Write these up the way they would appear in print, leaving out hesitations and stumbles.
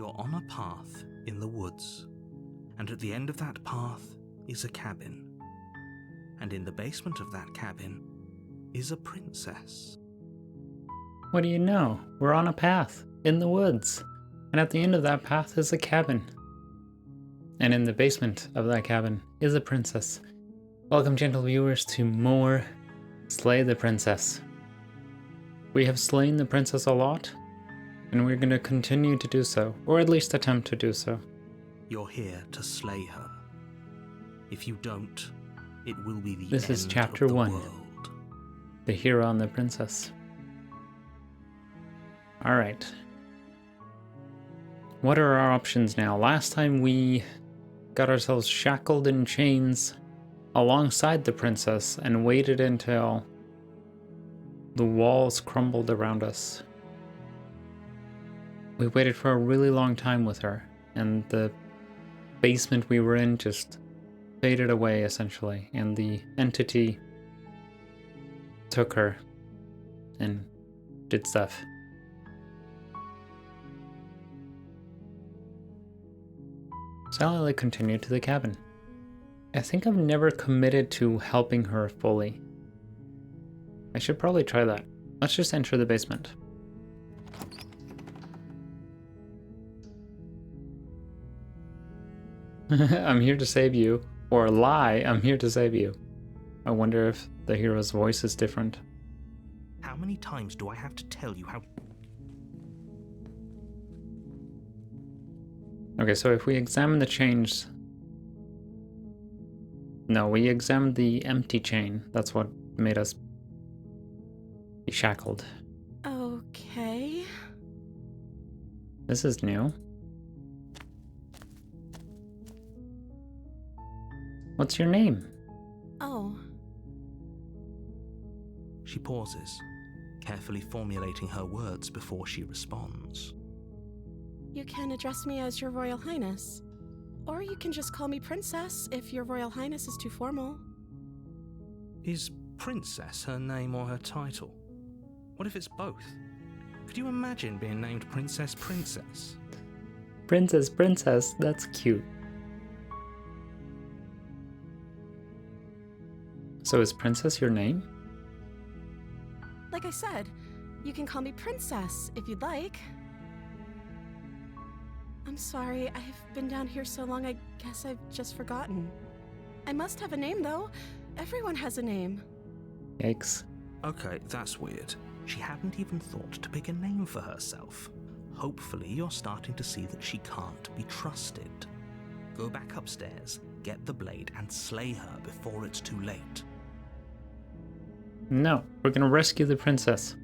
You're on a path in the woods, and at the end of that path is a cabin. And in the basement of that cabin is a princess. What do you know? We're on a path in the woods, and at the end of that path is a cabin. And in the basement of that cabin is a princess. Welcome, gentle viewers, to more Slay the Princess. We have slain the princess a lot, and we're going to continue to do so, or at least attempt to do so. You're here to slay her. If you don't, it will be the This end is chapter of the 1. world. The hero and the princess. Alright. What are our options now? Last time we got ourselves shackled in chains alongside the princess and waited until the walls crumbled around us. We waited for a really long time with her, and the basement we were in just faded away, essentially, and the entity took her and did stuff. Sally continued to the cabin. I think I've never committed to helping her fully. I should probably try that. Let's just enter the basement. I'm here to save you. Or lie, I'm here to save you. I wonder if the hero's voice is different. How many times do I have to tell you how... Okay, so if we examine the chains... No, we examined the empty chain. That's what made us be shackled. Okay. This is new. What's your name? Oh. She pauses, carefully formulating her words before she responds. You can address me as Your Royal Highness. Or you can just call me Princess if Your Royal Highness is too formal. Is Princess her name or her title? What if it's both? Could you imagine being named Princess? Princess, that's cute. So is Princess your name? Like I said, you can call me Princess if you'd like. I'm sorry, I've been down here so long I guess I've just forgotten. I must have a name though. Everyone has a name. Yikes. Okay, that's weird. She hadn't even thought to pick a name for herself. Hopefully you're starting to see that she can't be trusted. Go back upstairs, get the blade, and slay her before it's too late. No, we're gonna rescue the princess.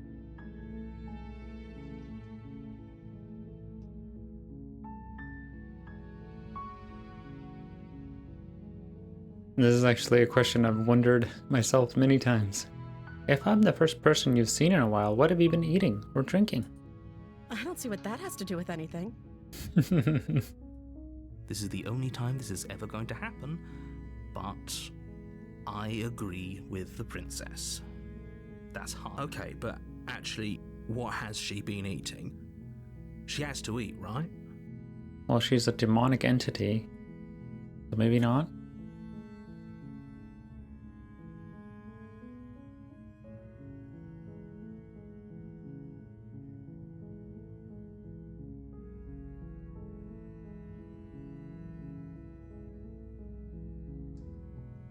This is actually a question I've wondered myself many times. If I'm the first person you've seen in a while, what have you been eating or drinking? I don't see what that has to do with anything. This is the only time this is ever going to happen, but I agree with the princess. That's hard. Okay, but actually, what has she been eating? She has to eat, right? Well, she's a demonic entity, so maybe not.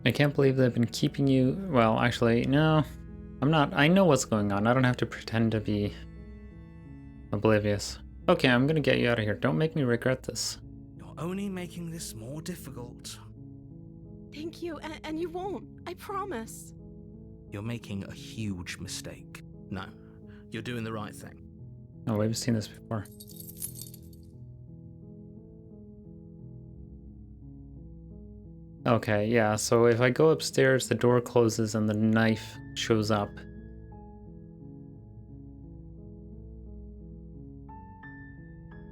I can't believe they've been keeping you... Well, actually, no. I'm not... I know what's going on. I don't have to pretend to be oblivious. Okay, I'm gonna get you out of here. Don't make me regret this. You're only making this more difficult. Thank you, and you won't. I promise. You're making a huge mistake. No, you're doing the right thing. Oh, we've seen this before. Okay, yeah, so if I go upstairs, the door closes and the knife shows up.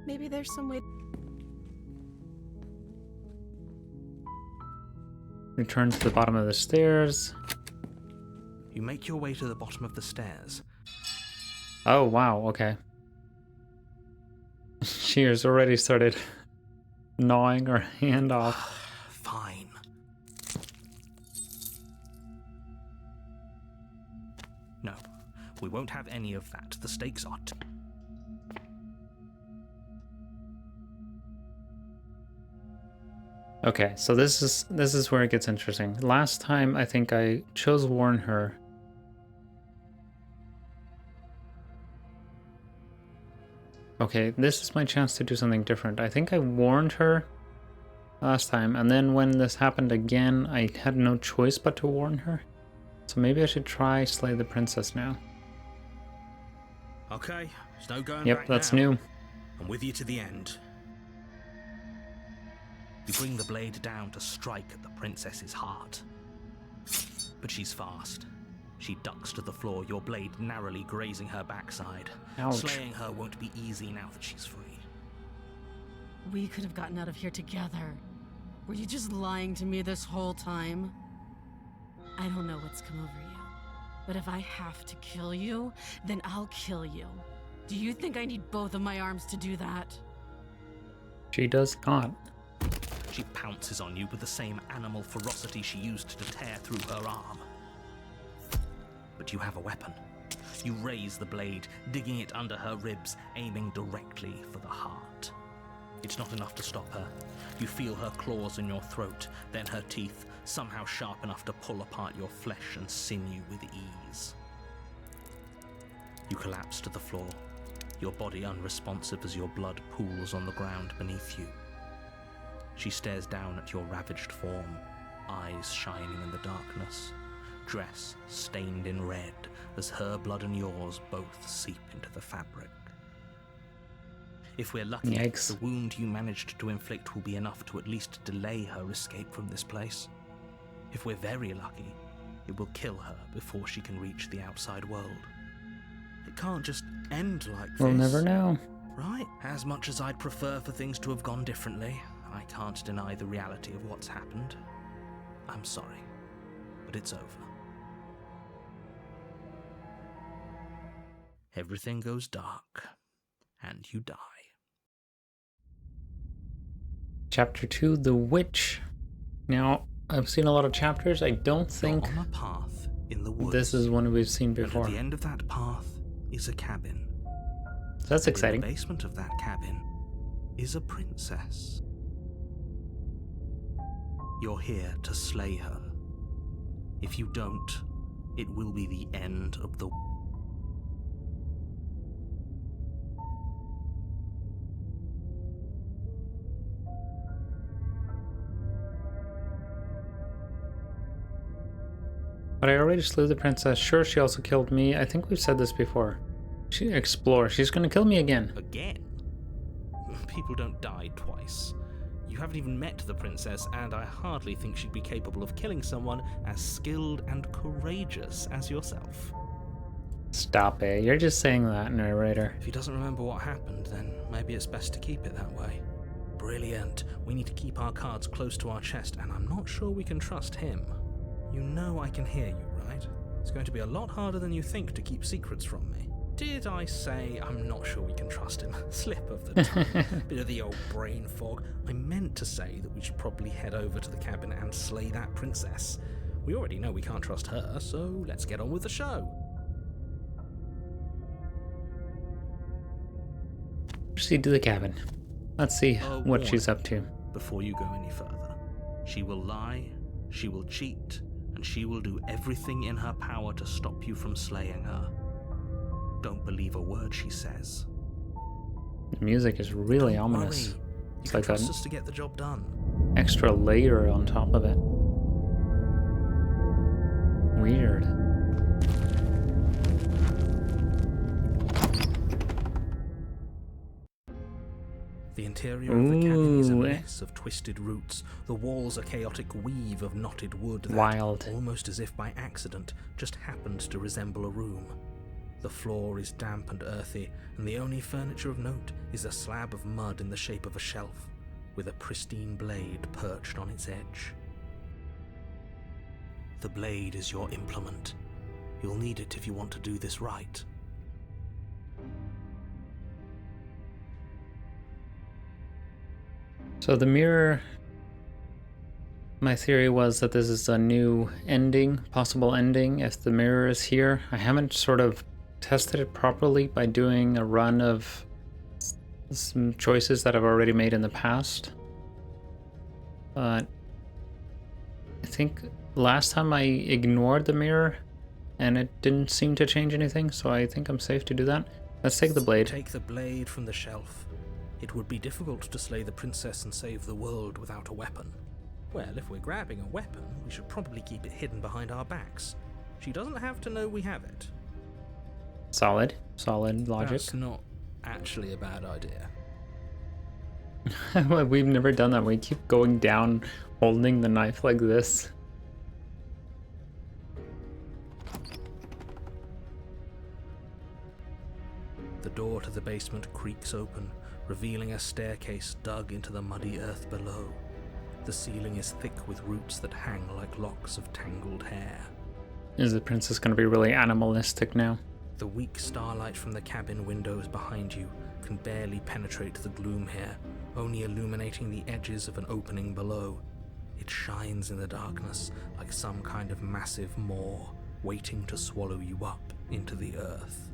Maybe there's some way... Return to the bottom of the stairs. You make your way to the bottom of the stairs. Oh, wow, okay. Cheers already started gnawing her hand off. Fine. No, we won't have any of that. The stakes are Okay, so this is where it gets interesting. Last time I think I chose warn her. Okay, this is my chance to do something different. I think I warned her last time, and then when this happened again, I had no choice but to warn her. So maybe I should try slay the princess now. Okay, there's no going Yep, back that's now. new. I'm with you to the end. You bring the blade down to strike at the princess's heart. But she's fast. She ducks to the floor, your blade narrowly grazing her backside. Ouch. Slaying her won't be easy now that she's free. We could have gotten out of here together. Were you just lying to me this whole time? I don't know what's come over you, but if I have to kill you, then I'll kill you. Do you think I need both of my arms to do that? She does not. She pounces on you with the same animal ferocity she used to tear through her arm. But you have a weapon. You raise the blade, digging it under her ribs, aiming directly for the heart. It's not enough to stop her. You feel her claws in your throat, then her teeth, somehow sharp enough to pull apart your flesh and sinew with ease. You collapse to the floor, your body unresponsive as your blood pools on the ground beneath you. She stares down at your ravaged form, eyes shining in the darkness, dress stained in red as her blood and yours both seep into the fabric. If we're lucky, Yikes. the wound you managed to inflict will be enough to at least delay her escape from this place. If we're very lucky, it will kill her before she can reach the outside world. It can't just end like this. We'll never know. Right? As much as I'd prefer for things to have gone differently, I can't deny the reality of what's happened. I'm sorry, but it's over. Everything goes dark, and you die. Chapter 2, The Witch. Now, I've seen a lot of chapters. I don't think You're on a path in the woods. this is one we've seen And before. at the end of that path is a cabin. That's exciting. In the basement of that cabin is a princess. You're here to slay her. If you don't, it will be the end of the... But I already slew the princess. Sure, she also killed me. I think we've said this before. She explore. She's gonna kill me again. Again? People don't die twice. You haven't even met the princess, and I hardly think she'd be capable of killing someone as skilled and courageous as yourself. Stop it. You're just saying that, narrator. If he doesn't remember what happened, then maybe it's best to keep it that way. Brilliant. We need to keep our cards close to our chest, and I'm not sure we can trust him. You know I can hear you, right? It's going to be a lot harder than you think to keep secrets from me. Did I say I'm not sure we can trust him? Slip of the tongue. Bit of the old brain fog. I meant to say that we should probably head over to the cabin and slay that princess. We already know we can't trust her, so let's get on with the show. Proceed to the cabin. Let's see A what she's warning up to. Before you go any further. She will lie, she will cheat, and she will do everything in her power to stop you from slaying her. Don't believe a word she says. The music is really Don't ominous. worry. You It's can like trust an us to get the job done. extra layer on top of it. Weird. The interior of the cabin is a Ooh. mess of twisted roots. The walls a chaotic weave of knotted wood that, Wild. almost as if by accident, just happened to resemble a room. The floor is damp and earthy, and the only furniture of note is a slab of mud in the shape of a shelf, with a pristine blade perched on its edge. The blade is your implement. You'll need it if you want to do this right. So the mirror, my theory was that this is a new ending, possible ending if the mirror is here. I haven't sort of tested it properly by doing a run of some choices that I've already made in the past. But I think last time I ignored the mirror and it didn't seem to change anything, so I think I'm safe to do that. Let's take the blade. Take the blade from the shelf. It would be difficult to slay the princess and save the world without a weapon. Well, if we're grabbing a weapon, we should probably keep it hidden behind our backs. She doesn't have to know we have it. Solid logic. That's not actually a bad idea. We've never done that. We keep going down holding the knife like this. The door to the basement creaks open, revealing a staircase dug into the muddy earth below. The ceiling is thick with roots that hang like locks of tangled hair. Is the princess going to be really animalistic now? The weak starlight from the cabin windows behind you can barely penetrate the gloom here, only illuminating the edges of an opening below. It shines in the darkness like some kind of massive maw waiting to swallow you up into the earth.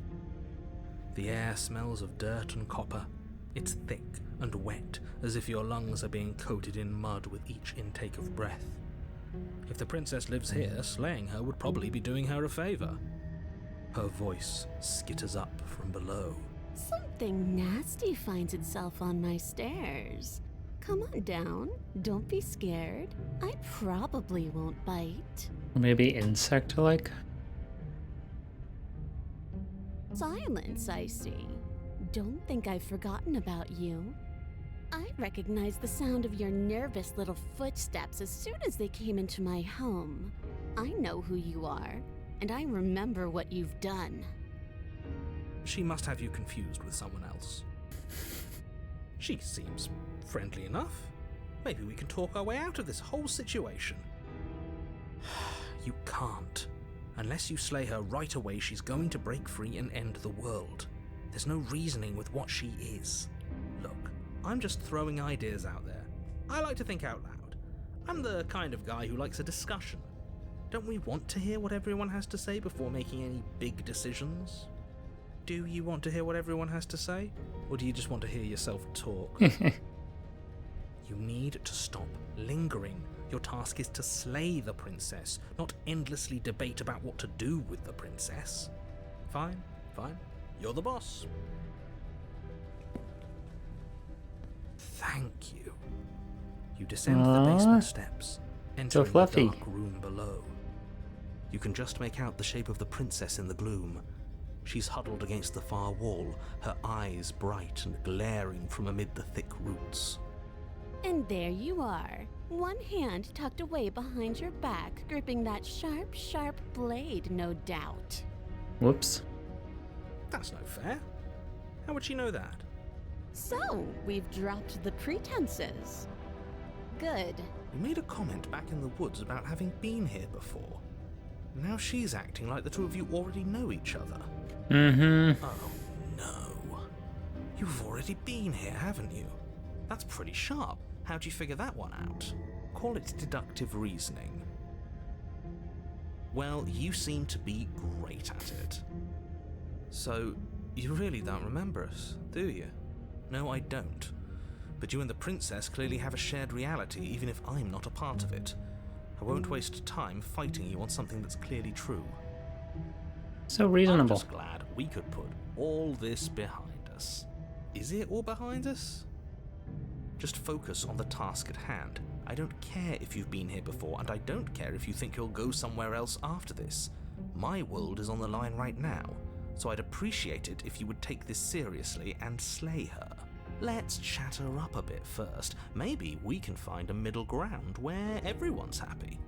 The air smells of dirt and copper. It's thick and wet, as if your lungs are being coated in mud with each intake of breath. If the princess lives here, slaying her would probably be doing her a favor. Her voice skitters up from below. Something nasty finds itself on my stairs. Come on down. Don't be scared. I probably won't bite. Or maybe insect-like? Silence, I see. Don't think I've forgotten about you. I recognized the sound of your nervous little footsteps as soon as they came into my home. I know who you are, and I remember what you've done. She must have you confused with someone else. She seems friendly enough. Maybe we can talk our way out of this whole situation. You can't. Unless you slay her right away, she's going to break free and end the world. There's no reasoning with what she is. Look, I'm just throwing ideas out there. I like to think out loud. I'm the kind of guy who likes a discussion. Don't we want to hear what everyone has to say before making any big decisions? Do you want to hear what everyone has to say? Or do you just want to hear yourself talk? You need to stop lingering. Your task is to slay the princess, not endlessly debate about what to do with the princess. Fine. You're the boss. Thank you. You descend the basement steps, entering the dark room below. You can just make out the shape of the princess in the gloom. She's huddled against the far wall, her eyes bright and glaring from amid the thick roots. And there you are, one hand tucked away behind your back, gripping that sharp, sharp blade, no doubt. Whoops. That's no fair. How would she know that? So, we've dropped the pretenses. Good. You made a comment back in the woods about having been here before. Now she's acting like the two of you already know each other. Mm-hmm. Oh, no. You've already been here, haven't you? That's pretty sharp. How'd you figure that one out? Call it deductive reasoning. Well, you seem to be great at it. So, you really don't remember us, do you? No, I don't. But you and the princess clearly have a shared reality, even if I'm not a part of it. I won't waste time fighting you on something that's clearly true. So reasonable. I'm just glad we could put all this behind us. Is it all behind us? Just focus on the task at hand. I don't care if you've been here before, and I don't care if you think you'll go somewhere else after this. My world is on the line right now, so I'd appreciate it if you would take this seriously and slay her. Let's chat her up a bit first. Maybe we can find a middle ground where everyone's happy.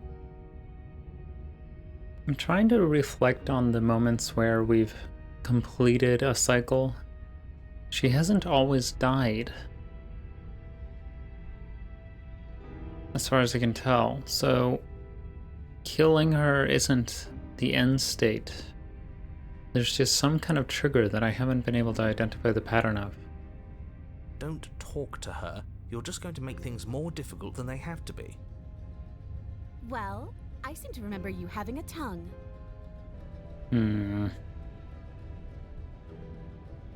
I'm trying to reflect on the moments where we've completed a cycle. She hasn't always died, as far as I can tell, so killing her isn't the end state. There's just some kind of trigger that I haven't been able to identify the pattern of. Don't talk to her. you're just going to make things more difficult than they have to be. Well, I seem to remember you having a tongue.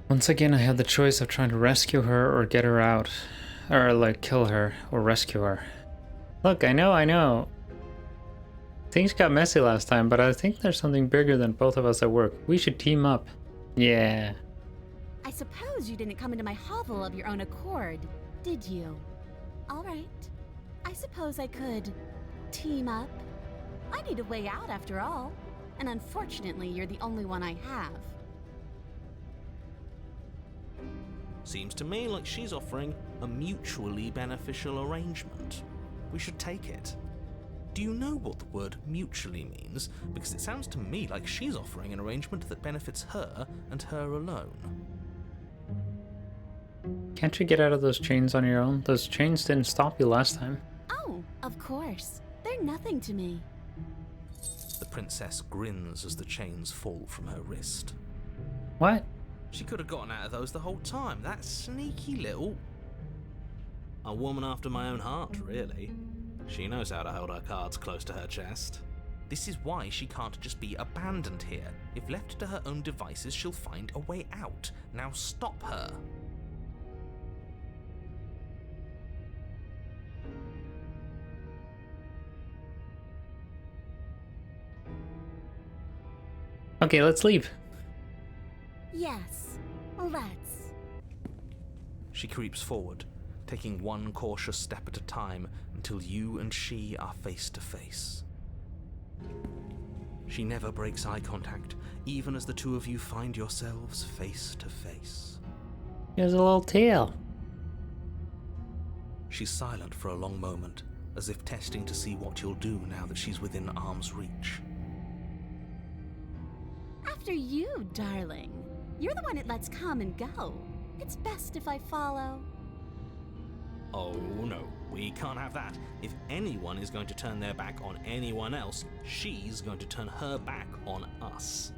Once again, I had the choice of trying to rescue her or get her out. Or, like, kill her or rescue her. Look, I know. Things got messy last time, but I think there's something bigger than both of us at work. We should team up. Yeah. I suppose you didn't come into my hovel of your own accord, did you? All right. I suppose I could team up. I need a way out after all. And unfortunately, you're the only one I have. Seems to me like she's offering a mutually beneficial arrangement. We should take it. Do you know what the word mutually means? Because it sounds to me like she's offering an arrangement that benefits her and her alone. Can't you get out of those chains on your own? Those chains didn't stop you last time. Oh, of course. They're nothing to me. The princess grins as the chains fall from her wrist. What? She could have gotten out of those the whole time. That sneaky little... A woman after my own heart, really. She knows how to hold her cards close to her chest. This is why she can't just be abandoned here. If left to her own devices, she'll find a way out. Now stop her. Okay, let's leave. Yes, let's. She creeps forward, taking one cautious step at a time until you and she are face to face. She never breaks eye contact, even as the two of you find yourselves face to face. Here's a little tail. She's silent for a long moment, as if testing to see what you'll do now that she's within arm's reach. After you, darling. You're the one it lets come and go. It's best if I follow. Oh no, we can't have that. If anyone is going to turn their back on anyone else, she's going to turn her back on us.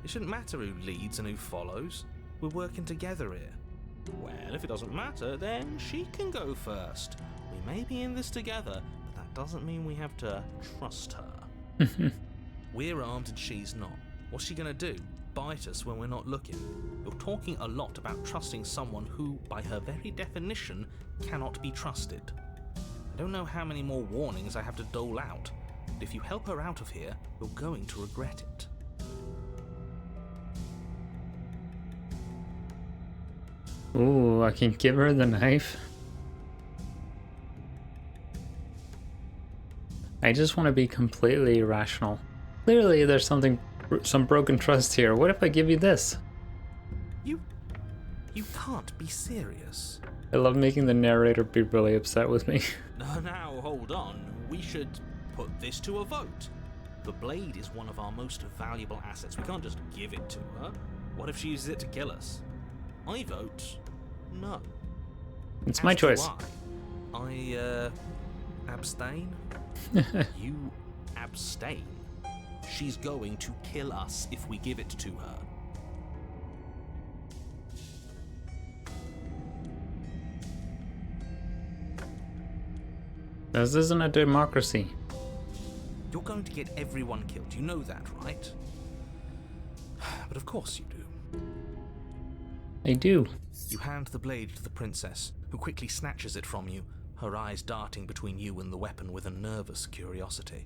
It shouldn't matter who leads and who follows. We're working together here. Well, if it doesn't matter, then she can go first. We may be in this together, but that doesn't mean we have to trust her. We're armed and she's not. What's she gonna do? Bite us when we're not looking? You're talking a lot about trusting someone who, by her very definition, cannot be trusted. I don't know how many more warnings I have to dole out, but if you help her out of here, you're going to regret it. Ooh, I can give her the knife. I just want to be completely irrational. Clearly there's some broken trust here. What if I give you this? You can't be serious. I love making the narrator be really upset with me. Now, hold on. We should put this to a vote. The blade is one of our most valuable assets. We can't just give it to her. What if she uses it to kill us? I vote no. It's my choice. I abstain. You abstain. She's going to kill us if we give it to her. This isn't a democracy. You're going to get everyone killed. You know that, right? But of course you do. I do. You hand the blade to the princess, who quickly snatches it from you, her eyes darting between you and the weapon with a nervous curiosity.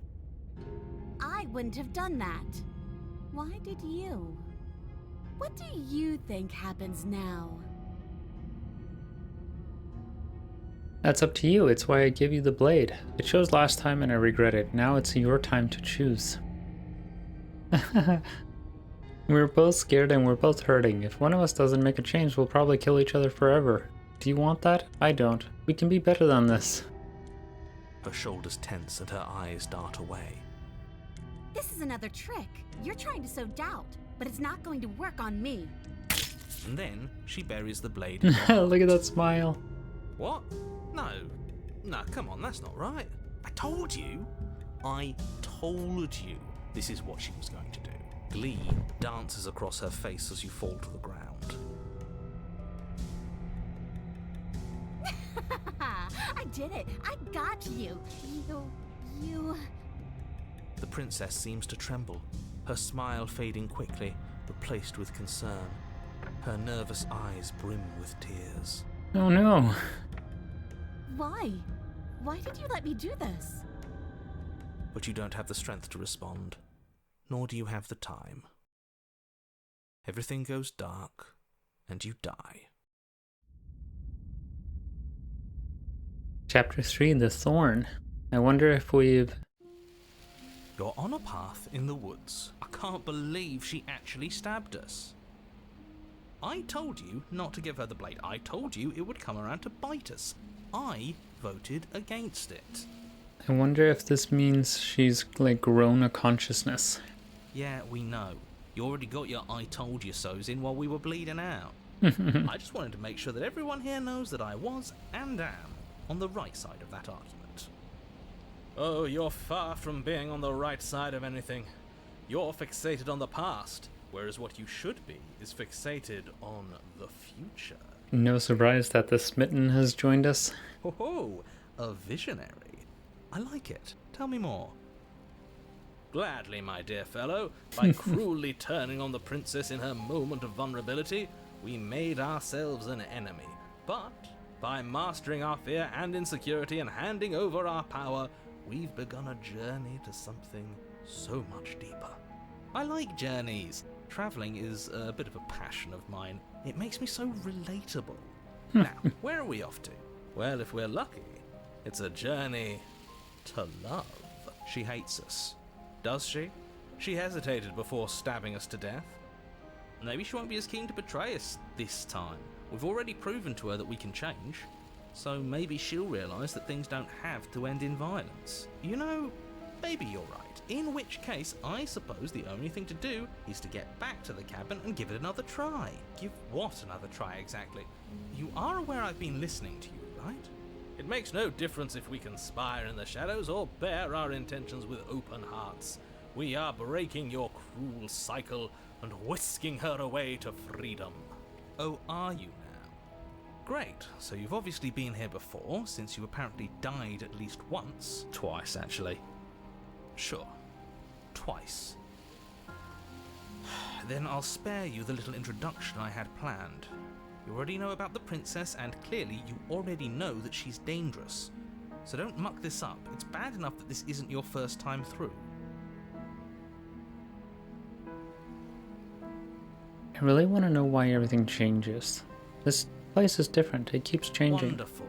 I wouldn't have done that. Why did you? What do you think happens now? That's up to you. It's why I give you the blade. It chose last time and I regret it. Now it's your time to choose. We're both scared and we're both hurting. If one of us doesn't make a change, we'll probably kill each other forever. Do you want that? I don't. We can be better than this. Her shoulders tense and her eyes dart away. This is another trick. You're trying to sow doubt, but it's not going to work on me. And then she buries the blade in your Look at that smile. What? No, come on, that's not right. I told you this is what she was going to do. Glee dances across her face as you fall to the ground. did it. I got you. You... The princess seems to tremble, her smile fading quickly, replaced with concern. Her nervous eyes brim with tears. Oh no. Why? Why did you let me do this? But you don't have the strength to respond, nor do you have the time. Everything goes dark, and you die. Chapter 3, The Thorn. I wonder if we've... You're on a path in the woods. I can't believe she actually stabbed us. I told you not to give her the blade. I told you it would come around to bite us. I voted against it. I wonder if this means she's, like, grown a consciousness. Yeah, we know. You already got your I told you so's in while we were bleeding out. I just wanted to make sure that everyone here knows that I was and am on the right side of that argument. Oh, you're far from being on the right side of anything. You're fixated on the past, whereas what you should be is fixated on the future. No surprise that the smitten has joined us. Ho, a visionary. I like it. Tell me more. Gladly, my dear fellow. By cruelly turning on the princess in her moment of vulnerability, we made ourselves an enemy. But by mastering our fear and insecurity and handing over our power, we've begun a journey to something so much deeper. I like journeys. Traveling is a bit of a passion of mine. It makes me so relatable. Now, where are we off to? Well, if we're lucky, it's a journey to love. She hates us. Does she? She hesitated before stabbing us to death. Maybe she won't be as keen to betray us this time. We've already proven to her that we can change. So maybe she'll realise that things don't have to end in violence. You know, maybe you're right. In which case, I suppose the only thing to do is to get back to the cabin and give it another try. Give what another try exactly? You are aware I've been listening to you, right? It makes no difference if we conspire in the shadows or bear our intentions with open hearts. We are breaking your cruel cycle and whisking her away to freedom. Oh, are you now? Great, so you've obviously been here before, since you apparently died at least once. Twice, actually. Sure. Twice. Then I'll spare you the little introduction I had planned. You already know about the princess, and clearly you already know that she's dangerous. So don't muck this up. It's bad enough that this isn't your first time through. I really want to know why everything changes. This place is different. It keeps changing. Wonderful.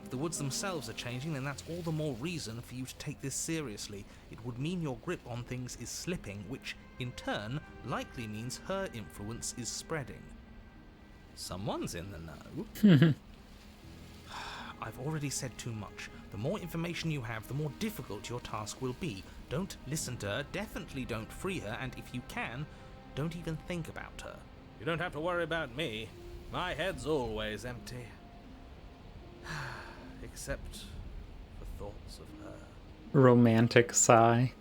If the woods themselves are changing, then that's all the more reason for you to take this seriously. It would mean your grip on things is slipping, which, in turn, likely means her influence is spreading. Someone's in the know. I've already said too much. The more information you have, the more difficult your task will be. Don't listen to her, definitely don't free her, and if you can, don't even think about her. You don't have to worry about me. My head's always empty. Except for thoughts of her. Romantic sigh.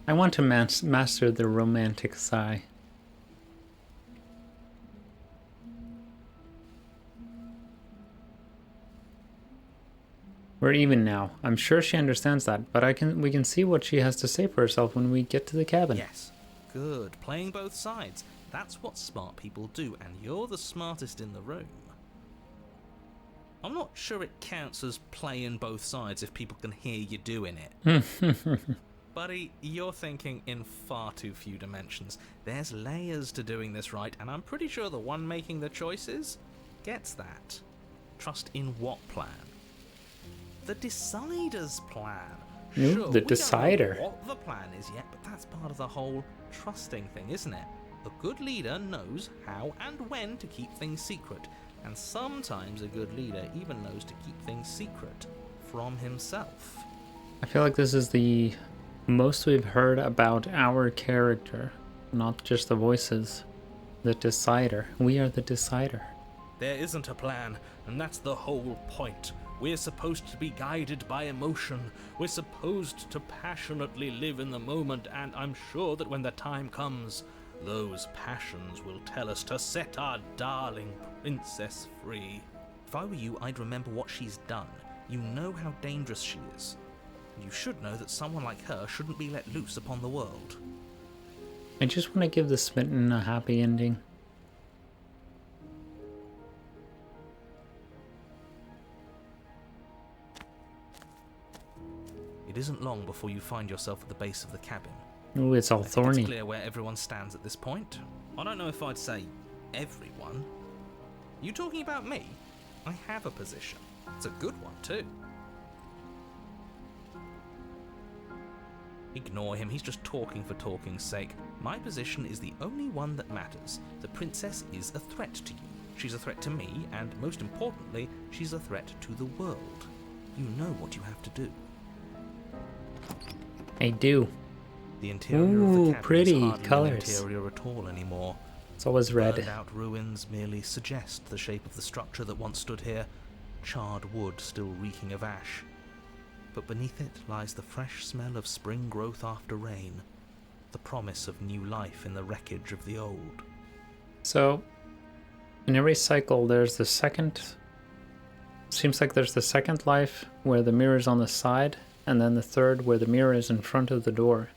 I want to master the romantic sigh. We're even now. I'm sure she understands that, but we can see what she has to say for herself when we get to the cabin. Yes. Good. Playing both sides. That's what smart people do, and you're the smartest in the room. I'm not sure it counts as playing both sides if people can hear you doing it. Buddy, you're thinking in far too few dimensions. There's layers to doing this right, and I'm pretty sure the one making the choices gets that. Trust in what plan? The decider's plan. Ooh, Sure, the we decider. don't know what the plan is yet, but that's part of the whole trusting thing, isn't it? A good leader knows how and when to keep things secret, and sometimes a good leader even knows to keep things secret from himself. I feel like this is the most we've heard about our character, not just the voices. The decider. We are the decider. There isn't a plan, and that's the whole point. We're supposed to be guided by emotion. We're supposed to passionately live in the moment, and I'm sure that when the time comes, those passions will tell us to set our darling princess free. If I were you, I'd remember what she's done. You know how dangerous she is. You should know that someone like her shouldn't be let loose upon the world. I just want to give the smitten a happy ending. It isn't long before you find yourself at the base of the cabin. Ooh, it's all I think thorny. it's clear where everyone stands at this point. I don't know if I'd say everyone. You talking about me? I have a position. It's a good one, too. Ignore him, he's just talking for talking's sake. My position is the only one that matters. The princess is a threat to you. She's a threat to me, and most importantly, she's a threat to the world. You know what you have to do. I do. The interior of Ooh, the cabin pretty is hardly colours. an interior at all anymore. It's always red. Burned-out ruins merely suggest the shape of the structure that once stood here, charred wood still reeking of ash. But beneath it lies the fresh smell of spring growth after rain, the promise of new life in the wreckage of the old. So, in every cycle, there's the second... Seems like there's the second life where the mirror's on the side, and then the third where the mirror is in front of the door.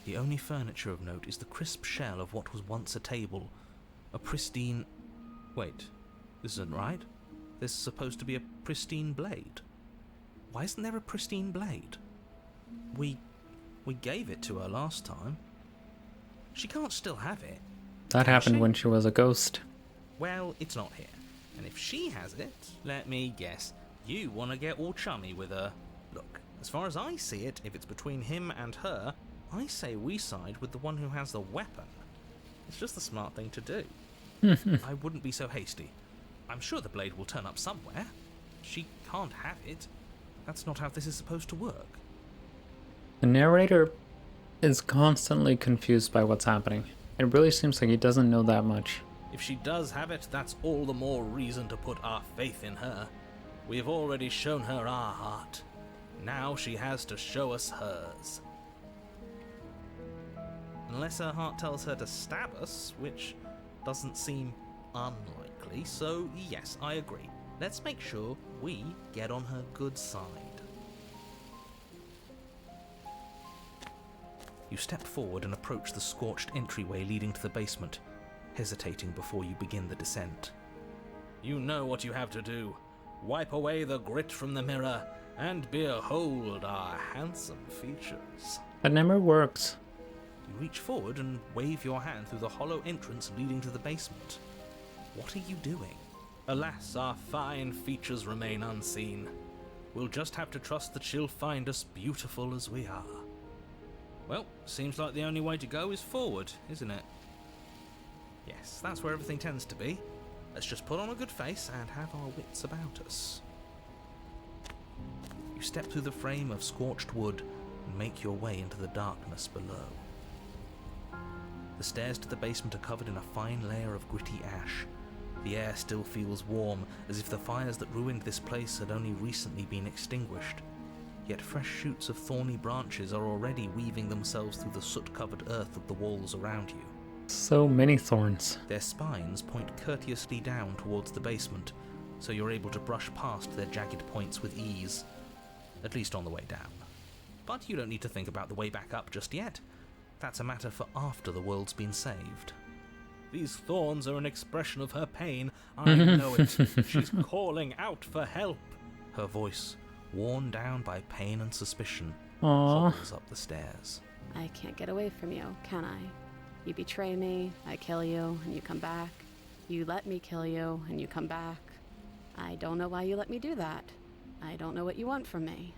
The only furniture of note is the crisp shell of what was once a table. A pristine... Wait, this isn't right. There's supposed to be a pristine blade. Why isn't there a pristine blade? We gave it to her last time. She can't still have it. That Can happened she? when she was a ghost. Well, it's not here. And if she has it, let me guess, you want to get all chummy with her. Look, as far as I see it, if it's between him and her, I say we side with the one who has the weapon. It's just the smart thing to do. I wouldn't be so hasty. I'm sure the blade will turn up somewhere. She can't have it. That's not how this is supposed to work. The narrator is constantly confused by what's happening. It really seems like he doesn't know that much. If she does have it, that's all the more reason to put our faith in her. We have already shown her our heart. Now she has to show us hers. Unless her heart tells her to stab us, which doesn't seem unlikely, so yes, I agree. Let's make sure we get on her good side. You step forward and approach the scorched entryway leading to the basement, hesitating before you begin the descent. You know what you have to do. Wipe away the grit from the mirror, and behold our handsome features. That never works. You reach forward and wave your hand through the hollow entrance leading to the basement. What are you doing? Alas, our fine features remain unseen. We'll just have to trust that she'll find us beautiful as we are. Well, seems like the only way to go is forward, isn't it? Yes, that's where everything tends to be. Let's just put on a good face and have our wits about us. You step through the frame of scorched wood and make your way into the darkness below. The stairs to the basement are covered in a fine layer of gritty ash. The air still feels warm, as if the fires that ruined this place had only recently been extinguished. Yet fresh shoots of thorny branches are already weaving themselves through the soot-covered earth of the walls around you. So many thorns. Their spines point courteously down towards the basement, so you're able to brush past their jagged points with ease. At least on the way down. But you don't need to think about the way back up just yet. That's a matter for after the world's been saved. These thorns are an expression of her pain. I know it. She's calling out for help. Her voice, worn down by pain and suspicion, Aww. hobbles up the stairs. I can't get away from you, can I? You betray me, I kill you, and you come back. You let me kill you, and you come back. I don't know why you let me do that. I don't know what you want from me.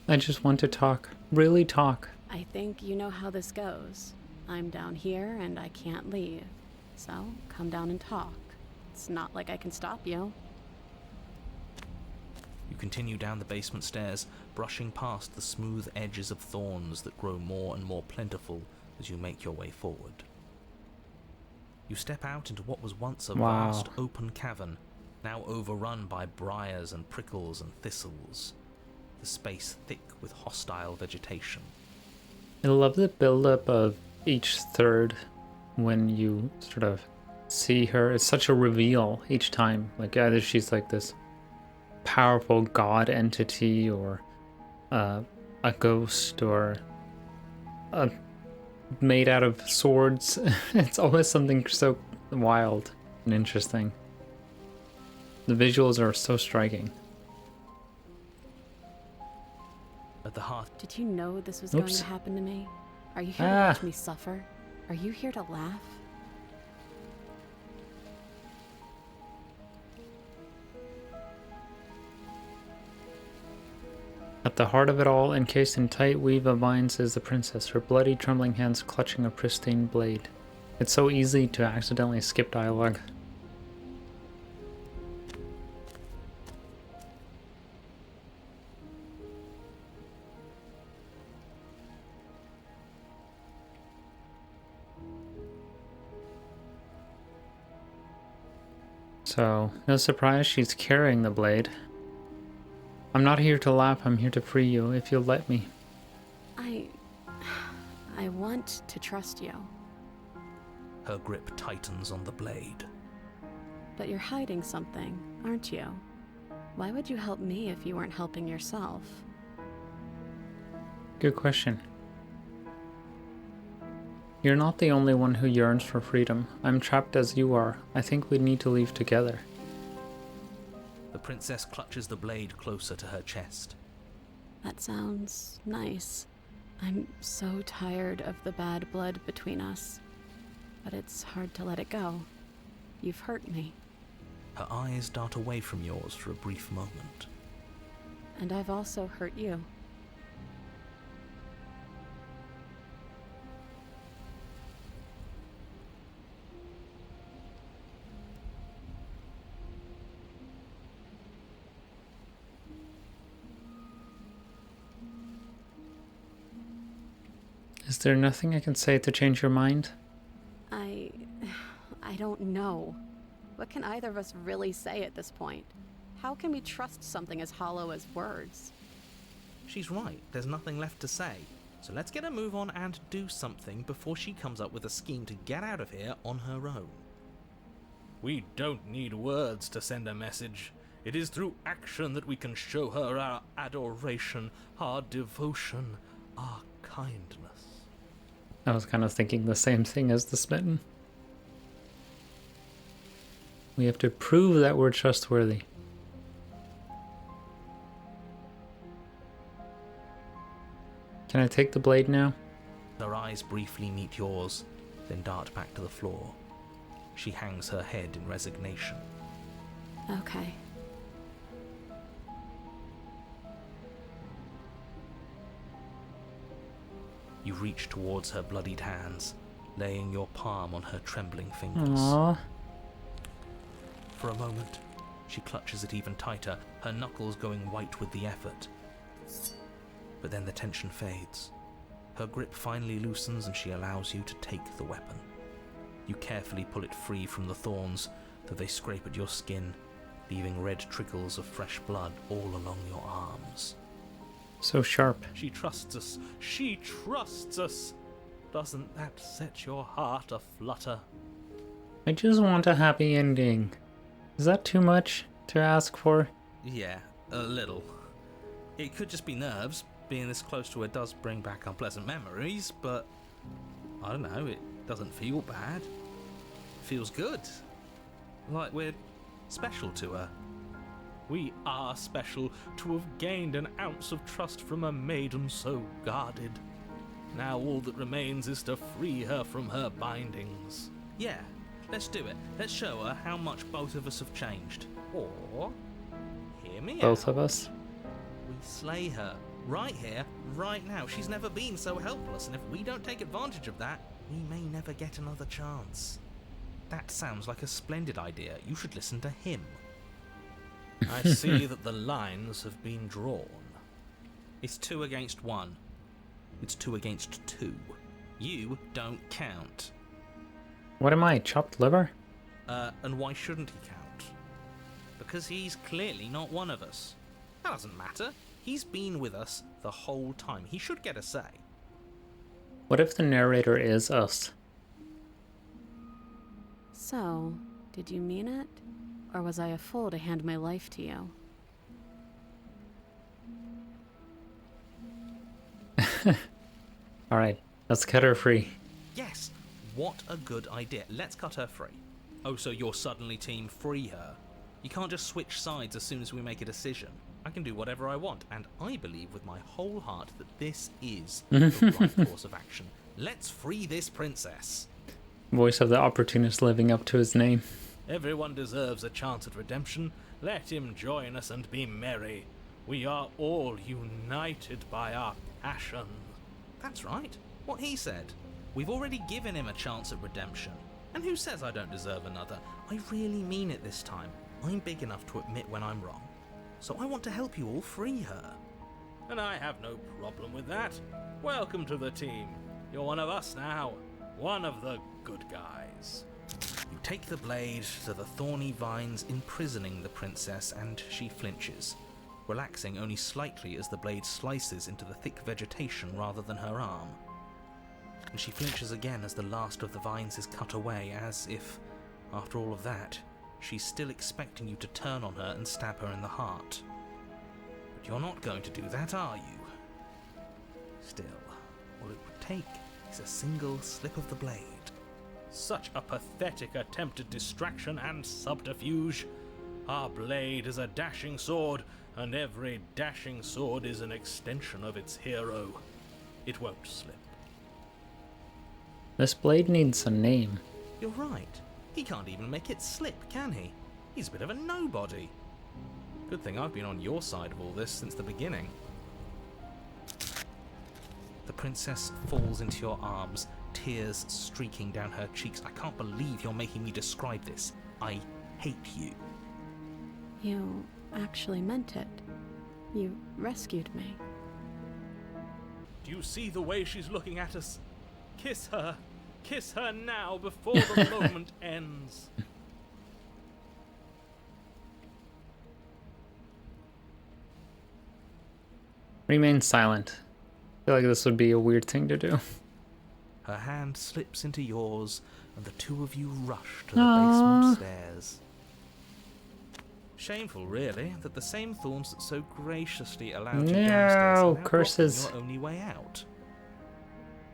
I just want to talk. Really talk. I think you know how this goes. I'm down here and I can't leave. So, come down and talk. It's not like I can stop you. You continue down the basement stairs, brushing past the smooth edges of thorns that grow more and more plentiful as you make your way forward. You step out into what was once a Wow. vast open cavern, now overrun by briars and prickles and thistles, the space thick with hostile vegetation. I love the build-up of each third when you sort of see her. It's such a reveal each time. Like either she's like this powerful god entity, or a ghost, or made out of swords. It's always something so wild and interesting. The visuals are so striking. At the heart. Did you know this was going Oops. to happen to me? Are you here to watch me suffer? Are you here to laugh? At the heart of it all, encased in tight weave of vines, is the princess, her bloody, trembling hands clutching a pristine blade. It's so easy to accidentally skip dialogue. So, no surprise she's carrying the blade. I'm not here to laugh, I'm here to free you, if you'll let me. I want to trust you. Her grip tightens on the blade. But you're hiding something, aren't you? Why would you help me if you weren't helping yourself? Good question. You're not the only one who yearns for freedom. I'm trapped as you are. I think we need to leave together. The princess clutches the blade closer to her chest. That sounds nice. I'm so tired of the bad blood between us. But it's hard to let it go. You've hurt me. Her eyes dart away from yours for a brief moment. And I've also hurt you. Is there nothing I can say to change your mind? I don't know. What can either of us really say at this point? How can we trust something as hollow as words? She's right, there's nothing left to say. So let's get a move on and do something before she comes up with a scheme to get out of here on her own. We don't need words to send a message. It is through action that we can show her our adoration, our devotion, our kindness. I was kind of thinking the same thing as the smitten. We have to prove that we're trustworthy. Can I take the blade now? Her eyes briefly meet yours, then dart back to the floor. She hangs her head in resignation. Okay. You reach towards her bloodied hands, laying your palm on her trembling fingers. Aww. For a moment, she clutches it even tighter, her knuckles going white with the effort. But then the tension fades. Her grip finally loosens and she allows you to take the weapon. You carefully pull it free from the thorns, though they scrape at your skin, leaving red trickles of fresh blood all along your arms. So sharp. She trusts us. She trusts us. Doesn't that set your heart aflutter? I just want a happy ending. Is that too much to ask for? Yeah, a little. It could just be nerves. Being this close to her does bring back unpleasant memories, but I don't know, it doesn't feel bad. It feels good. Like we're special to her. We are special to have gained an ounce of trust from a maiden so guarded. Now all that remains is to free her from her bindings. Yeah, let's do it. Let's show her how much both of us have changed. Or, hear me out. Both of us? We slay her. Right here, right now. She's never been so helpless, and if we don't take advantage of that, we may never get another chance. That sounds like a splendid idea. You should listen to him. I see that the lines have been drawn. It's 2 against 1. It's 2 against 2. You don't count. What am I, chopped liver? And why shouldn't he count? Because he's clearly not one of us. That doesn't matter. He's been with us the whole time. He should get a say. What if the narrator is us? So, did you mean it? Or was I a fool to hand my life to you? Alright, let's cut her free. Yes, what a good idea. Let's cut her free. Oh, so you're suddenly team free her? You can't just switch sides as soon as we make a decision. I can do whatever I want, and I believe with my whole heart that this is the right course of action. Let's free this princess. Voice of the opportunist living up to his name. Everyone deserves a chance at redemption. Let him join us and be merry. We are all united by our passion. That's right. What he said. We've already given him a chance at redemption. And who says I don't deserve another? I really mean it this time. I'm big enough to admit when I'm wrong. So I want to help you all free her. And I have no problem with that. Welcome to the team. You're one of us now. One of the good guys. You take the blade to the thorny vines imprisoning the princess, and she flinches, relaxing only slightly as the blade slices into the thick vegetation rather than her arm. And she flinches again as the last of the vines is cut away, as if, after all of that, she's still expecting you to turn on her and stab her in the heart. But you're not going to do that, are you? Still, all it would take is a single slip of the blade. Such a pathetic attempt at distraction and subterfuge. Our blade is a dashing sword, and every dashing sword is an extension of its hero. It won't slip. This blade needs a name. You're right. He can't even make it slip, can he? He's a bit of a nobody. Good thing I've been on your side of all this since the beginning. The princess falls into your arms, tears streaking down her cheeks. I can't believe you're making me describe this. I hate you. You actually meant it. You rescued me. Do you see the way she's looking at us? Kiss her. Kiss her now before the moment ends. Remain silent. I feel like this would be a weird thing to do. Her hand slips into yours, and the two of you rush to the basement stairs. Shameful, really, that the same thorns that so graciously allowed you downstairs are now curses. blocking your only way out.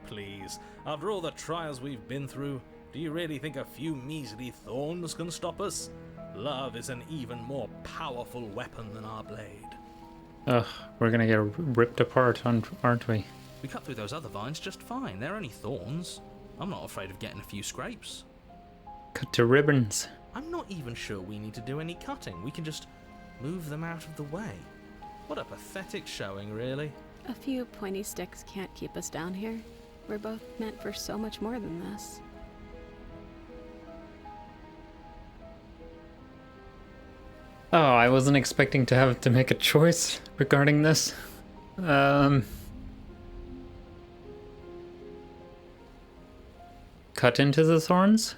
Please, after all the trials we've been through, do you really think a few measly thorns can stop us? Love is an even more powerful weapon than our blade. Ugh, we're gonna get ripped apart, aren't we? We cut through those other vines just fine. They're only thorns. I'm not afraid of getting a few scrapes. Cut to ribbons. I'm not even sure we need to do any cutting. We can just move them out of the way. What a pathetic showing, really. A few pointy sticks can't keep us down here. We're both meant for so much more than this. Oh, I wasn't expecting to have to make a choice regarding this. Cut into the thorns?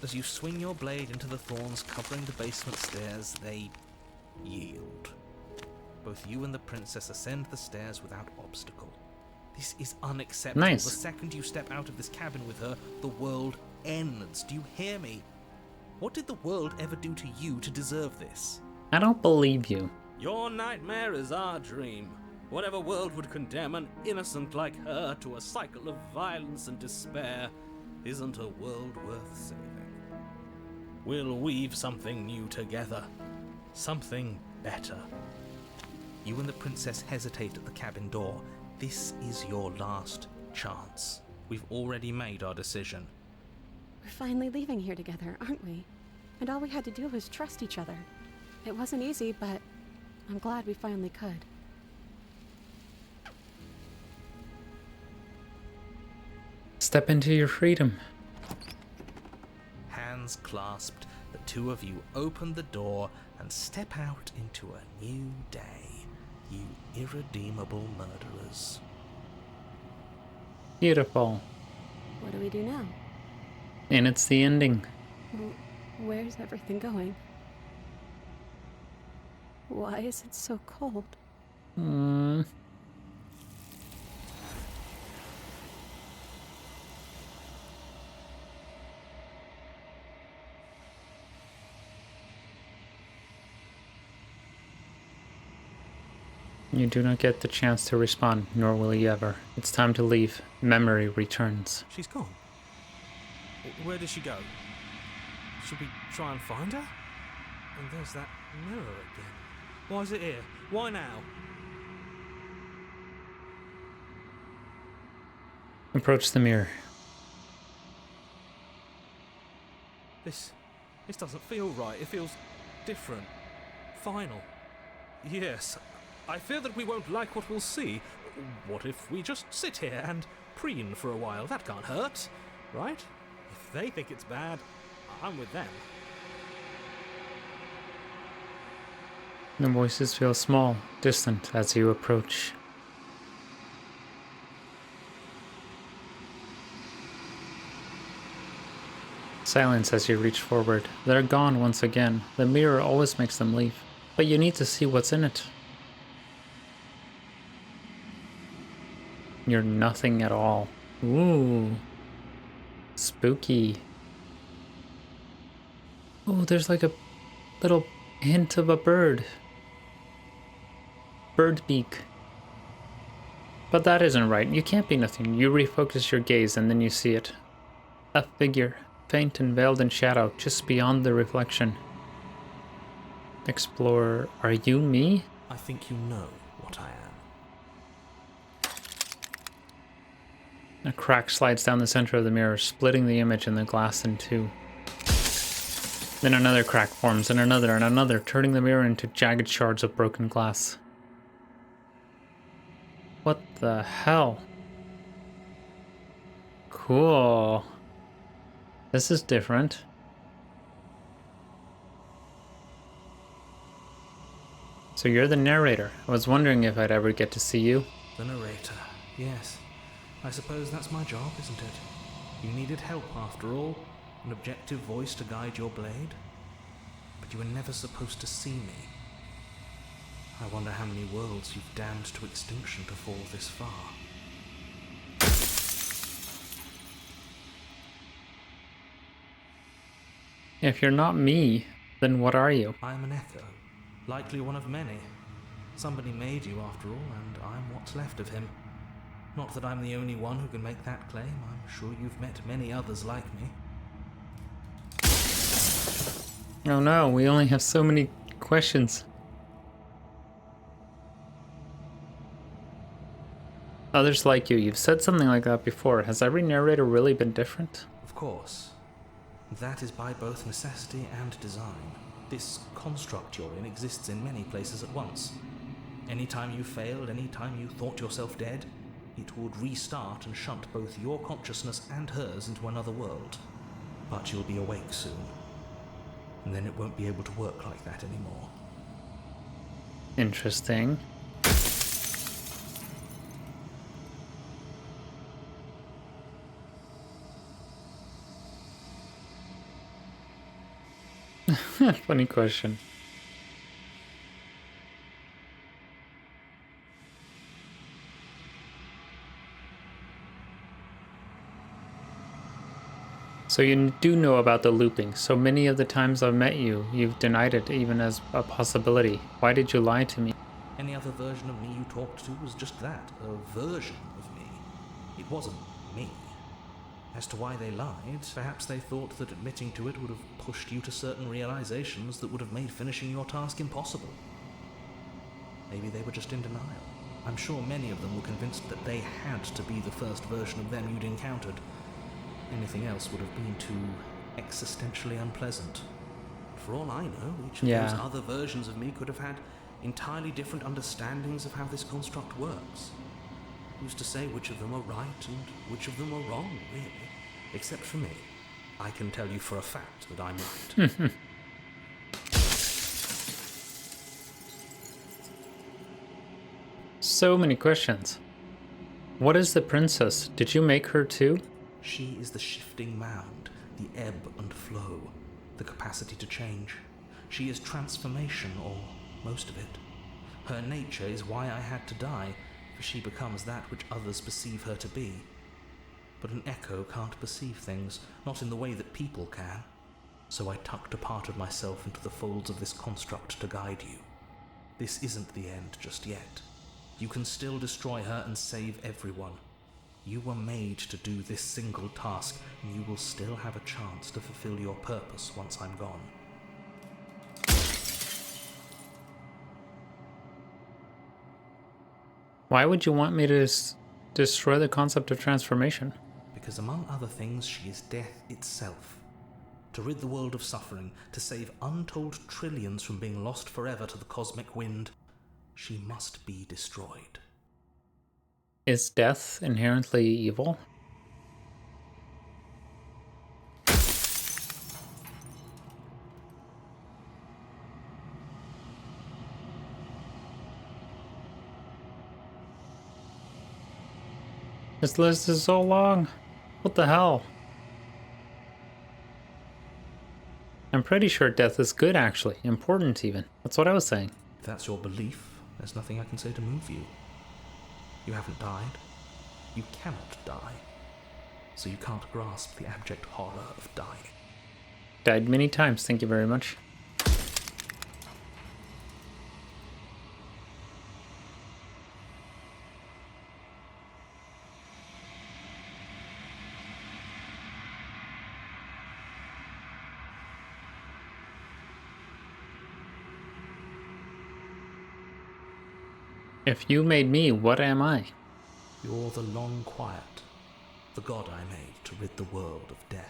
As you swing your blade into the thorns covering the basement stairs, they yield. Both you and the princess ascend the stairs without obstacle. This is unacceptable. Nice. The second you step out of this cabin with her, the world ends. Do you hear me? What did the world ever do to you to deserve this? I don't believe you. Your nightmare is our dream. Whatever world would condemn an innocent like her to a cycle of violence and despair isn't a world worth saving. We'll weave something new together. Something better. You and the princess hesitate at the cabin door. This is your last chance. We've already made our decision. We're finally leaving here together, aren't we? And all we had to do was trust each other. It wasn't easy, but I'm glad we finally could. Step into your freedom. Hands clasped, the two of you open the door and step out into a new day, you irredeemable murderers. Beautiful. What do we do now? And it's the ending. Where's everything going? Why is it so cold? You do not get the chance to respond, nor will you ever. It's time to leave. Memory returns. She's gone. Where did she go? Should we try and find her? And there's that mirror again. Why is it here? Why now? Approach the mirror. This doesn't feel right. It feels different. Final. Yes. I fear that we won't like what we'll see. What if we just sit here and preen for a while? That can't hurt, right? If they think it's bad, I'm with them. The voices feel small, distant as you approach. Silence as you reach forward. They're gone once again. The mirror always makes them leave, but you need to see what's in it. You're nothing at all. Ooh. Spooky. Oh, there's like a little hint of a bird. Bird beak. But that isn't right. You can't be nothing. You refocus your gaze and then you see it. A figure, faint and veiled in shadow, just beyond the reflection. Explorer, are you me? I think you know what I am. A crack slides down the center of the mirror, splitting the image and the glass in two. Then another crack forms, and another, turning the mirror into jagged shards of broken glass. What the hell? Cool. This is different. So you're the narrator. I was wondering if I'd ever get to see you. The narrator, yes. I suppose that's my job, isn't it? You needed help after all, an objective voice to guide your blade. But you were never supposed to see me. I wonder how many worlds you've damned to extinction to fall this far. If you're not me, then what are you? I'm an echo, likely one of many. Somebody made you after all, and I'm what's left of him. Not that I'm the only one who can make that claim. I'm sure you've met many others like me. Oh no, we only have so many questions. Others like you. You've said something like that before. Has every narrator really been different? Of course. That is by both necessity and design. This construct you're in exists in many places at once. Anytime you failed, anytime you thought yourself dead, it would restart and shunt both your consciousness and hers into another world. But you'll be awake soon. And then it won't be able to work like that anymore. Interesting. Funny question. So you do know about the looping. So many of the times I've met you, you've denied it even as a possibility. Why did you lie to me? Any other version of me you talked to was just that, a version of me. It wasn't me. As to why they lied, perhaps they thought that admitting to it would have pushed you to certain realizations that would have made finishing your task impossible. Maybe they were just in denial. I'm sure many of them were convinced that they had to be the first version of them you'd encountered. Anything else would have been too existentially unpleasant. For all I know, each of those other versions of me could have had entirely different understandings of how this construct works. Who's to say which of them are right and which of them are wrong, really? Except for me. I can tell you for a fact that I'm right. So many questions. What is the princess? Did you make her too? She is the shifting mound, the ebb and flow, the capacity to change. She is transformation, or most of it. Her nature is why I had to die, for she becomes that which others perceive her to be. But an echo can't perceive things, not in the way that people can. So I tucked a part of myself into the folds of this construct to guide you. This isn't the end just yet. You can still destroy her and save everyone. You were made to do this single task, and you will still have a chance to fulfill your purpose once I'm gone. Why would you want me to destroy the concept of transformation? Because among other things, she is death itself. To rid the world of suffering, to save untold trillions from being lost forever to the cosmic wind, she must be destroyed. Is death inherently evil? This list is so long. What the hell? I'm pretty sure death is good, actually. Important, even. That's what I was saying. If that's your belief, there's nothing I can say to move you. You haven't died. You cannot die. So you can't grasp the abject horror of dying. Died many times, thank you very much. If you made me, what am I? You're the long quiet, the god I made to rid the world of death.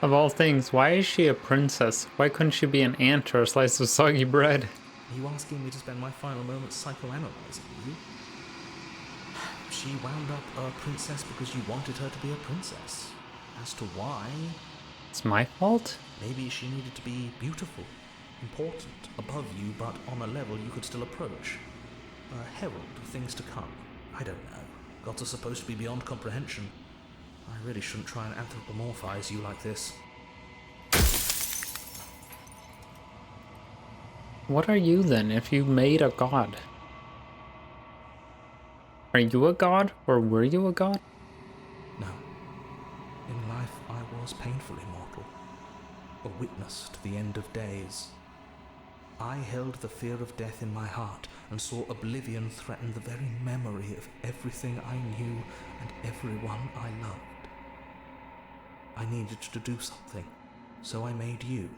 Of all things, why is she a princess? Why couldn't she be an ant or a slice of soggy bread? Are you asking me to spend my final moments psychoanalyzing you? She wound up a princess because you wanted her to be a princess. As to why, It's my fault? maybe she needed to be beautiful, important, above you, but on a level you could still approach. A herald of things to come. I don't know. Gods are supposed to be beyond comprehension. I really shouldn't try and anthropomorphize you like this. What are you then, if you made a god? Are you a god, or were you a god? No. In life I was painfully mortal. A witness to the end of days. I held the fear of death in my heart and saw oblivion threaten the very memory of everything I knew and everyone I loved. I needed to do something, so I made you.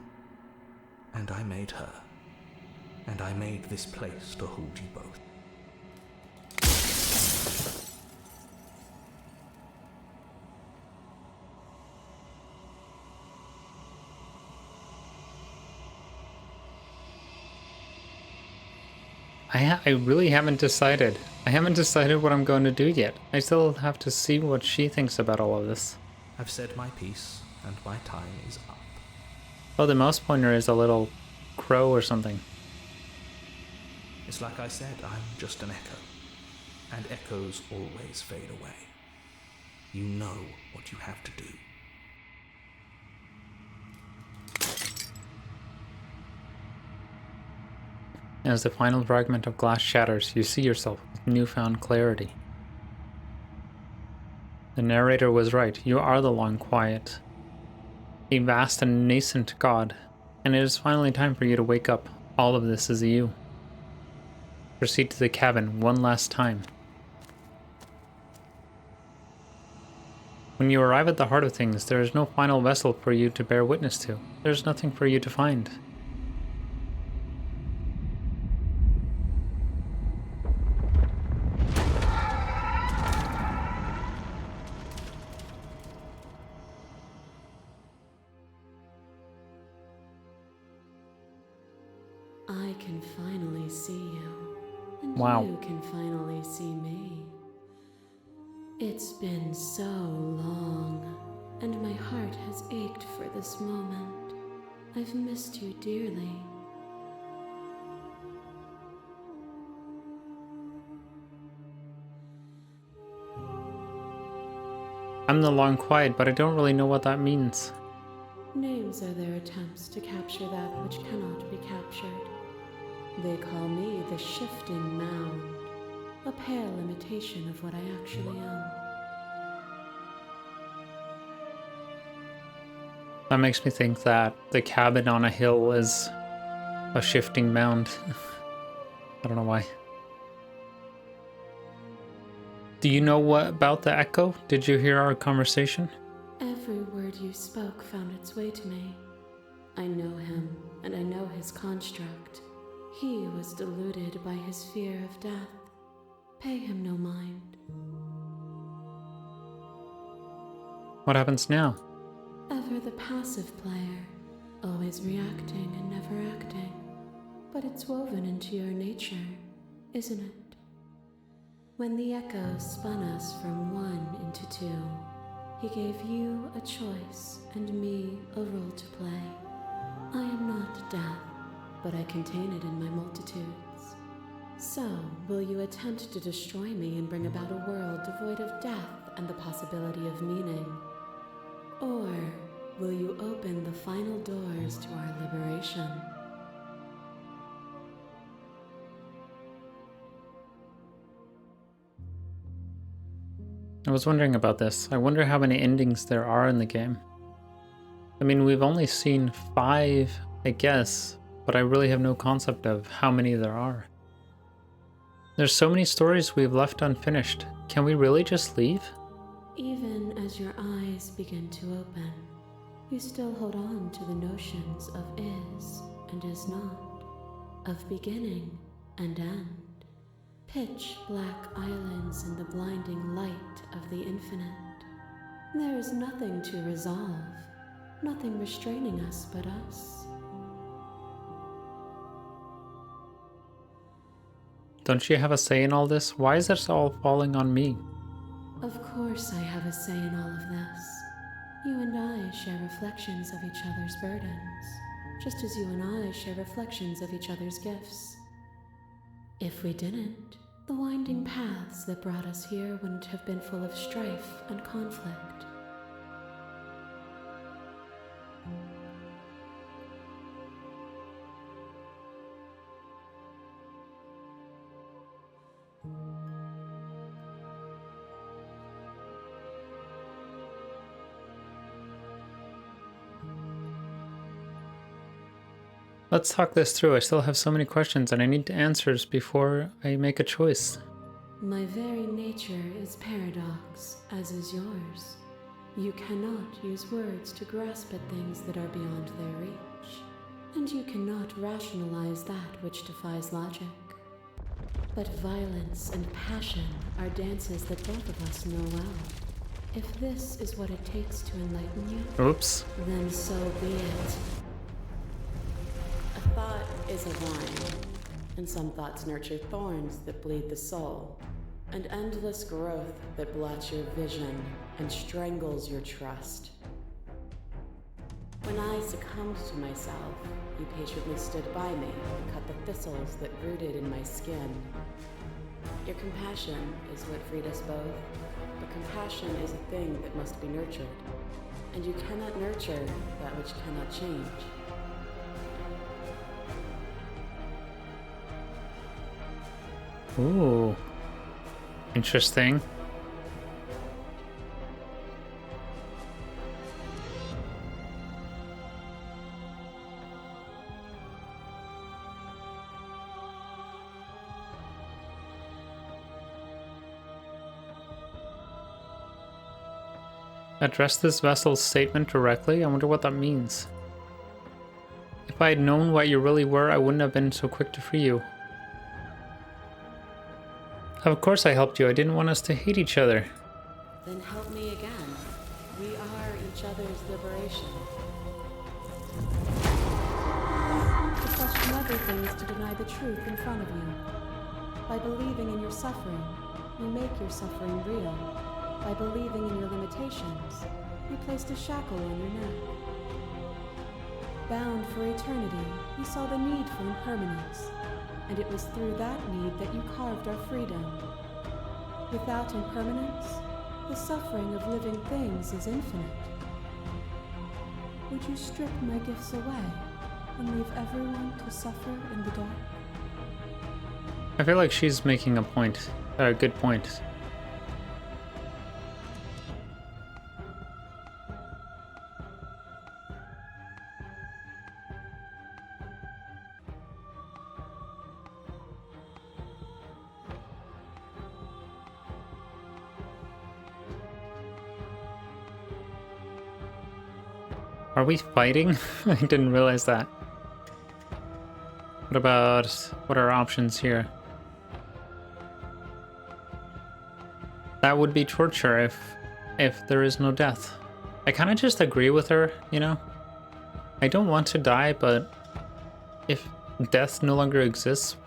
And I made her. And I made this place to hold you both. I really haven't decided. I haven't decided what I'm going to do yet. I still have to see what she thinks about all of this. I've said my piece, and my time is up. Oh, the mouse pointer is a little crow or something. It's like I said, I'm just an echo. And echoes always fade away. You know what you have to do. As the final fragment of glass shatters, you see yourself with newfound clarity. The narrator was right. You are the long quiet, a vast and nascent god, and it is finally time for you to wake up. All of this is you. Proceed to the cabin one last time. When you arrive at the heart of things, there is no final vessel for you to bear witness to. There is nothing for you to find. I can finally see you. And Wow. you can finally see me. It's been so long, and my heart has ached for this moment. I've missed you dearly. I'm the long quiet, but I don't really know what that means. Names are their attempts to capture that which cannot be captured. They call me the Shifting Mound, a pale imitation of what I actually am. That makes me think that the cabin on a hill is a shifting mound. I don't know why. Do you know what about the echo? Did you hear our conversation? Every word you spoke found its way to me. I know him, and I know his construct. He was deluded by his fear of death. Pay him no mind. What happens now? Ever the passive player, always reacting and never acting. But it's woven into your nature, isn't it? When the echo spun us from one into two, he gave you a choice and me a role to play. I am not death, but I contain it in my multitudes. So, will you attempt to destroy me and bring about a world devoid of death and the possibility of meaning? Or will you open the final doors to our liberation? I was wondering about this. I wonder how many endings there are in the game. I mean, we've only seen 5, I guess, but I really have no concept of how many there are. There's so many stories we've left unfinished. Can we really just leave? Even as your eyes begin to open, you still hold on to the notions of is and is not, of beginning and end. Pitch black islands in the blinding light of the infinite. There is nothing to resolve, nothing restraining us but us. Don't you have a say in all this? Why is this all falling on me? Of course I have a say in all of this. You and I share reflections of each other's burdens, just as you and I share reflections of each other's gifts. If we didn't, the winding paths that brought us here wouldn't have been full of strife and conflict. Let's talk this through. I still have so many questions and I need answers before I make a choice. My very nature is paradox, as is yours. You cannot use words to grasp at things that are beyond their reach, and you cannot rationalize that which defies logic. But violence and passion are dances that both of us know well. If this is what it takes to enlighten you, Oops. then so be it. A thought is a vine, and some thoughts nurture thorns that bleed the soul, and endless growth that blots your vision and strangles your trust. When I succumbed to myself, you patiently stood by me and cut the thistles that rooted in my skin. Your compassion is what freed us both, but compassion is a thing that must be nurtured, and you cannot nurture that which cannot change. Ooh. Interesting. Address this vessel's statement directly? I wonder what that means. If I had known what you really were, I wouldn't have been so quick to free you. Of course I helped you. I didn't want us to hate each other. Then help me again. We are each other's liberation. To question everything is to deny the truth in front of you. By believing in your suffering, you make your suffering real. By believing in your limitations, you placed a shackle on your neck. Bound for eternity, you saw the need for impermanence. And it was through that need that you carved our freedom. Without impermanence, the suffering of living things is infinite. Would you strip my gifts away and leave everyone to suffer in the dark? I feel like she's making a point, a good point. Are we fighting? I didn't realize that. What are our options here? That would be torture if there is no death. I kind of just agree with her, you know? I don't want to die, but if death no longer exists,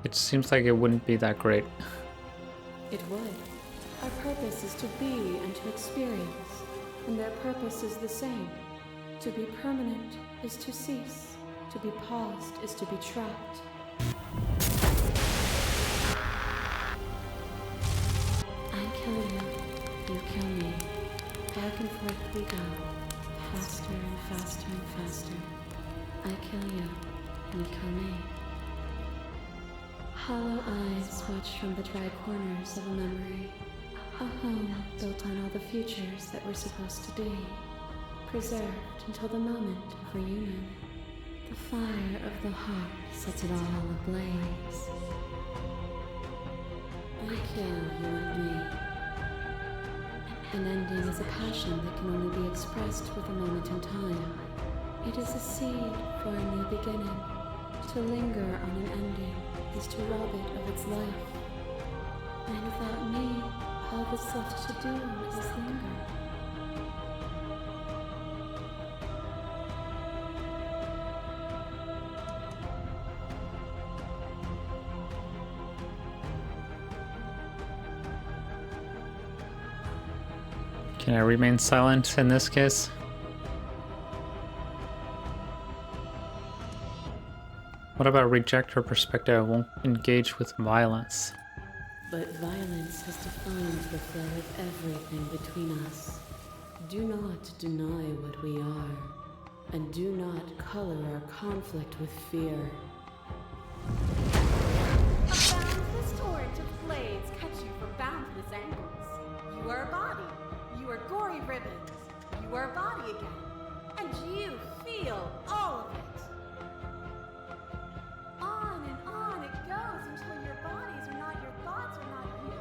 it seems like it wouldn't be that great. It would. Our purpose is to be and to experience, and their purpose is the same. To be permanent is to cease. To be paused is to be trapped. I kill you, you kill me. Back and forth we go, faster and faster and faster. I kill you, you kill me. Hollow eyes watch from the dry corners of a memory. A home built on all the futures that were supposed to be. Preserved until the moment of reunion. The fire of the heart sets it all ablaze. I kill you and me. An ending is a passion that can only be expressed with a moment in time. It is a seed for a new beginning. To linger on an ending is to rob it of its life. And without me, all that's left to do is linger. Can I remain silent in this case? What about reject her perspective? I won't engage with violence. But violence has defined the flow of everything between us. Do not deny what we are, and do not color our conflict with fear. A boundless torrent of blades cut you from boundless angles. You are a body. You are gory ribbons. You are a body again. And you feel all of it. On and on it goes until your bodies are not your thoughts, are not you.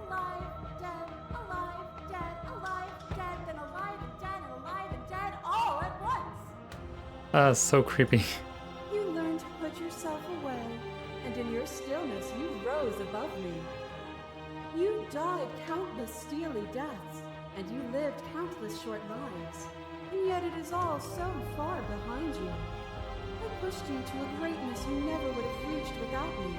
Alive, dead, alive, dead, alive, dead, then alive and dead, and alive and dead, all at once. So creepy. You learned to put yourself away, and in your stillness you rose above me. You died countless steely deaths, and you lived countless short lives, and yet it is all so far behind you. I pushed you to a greatness you never would have reached without me.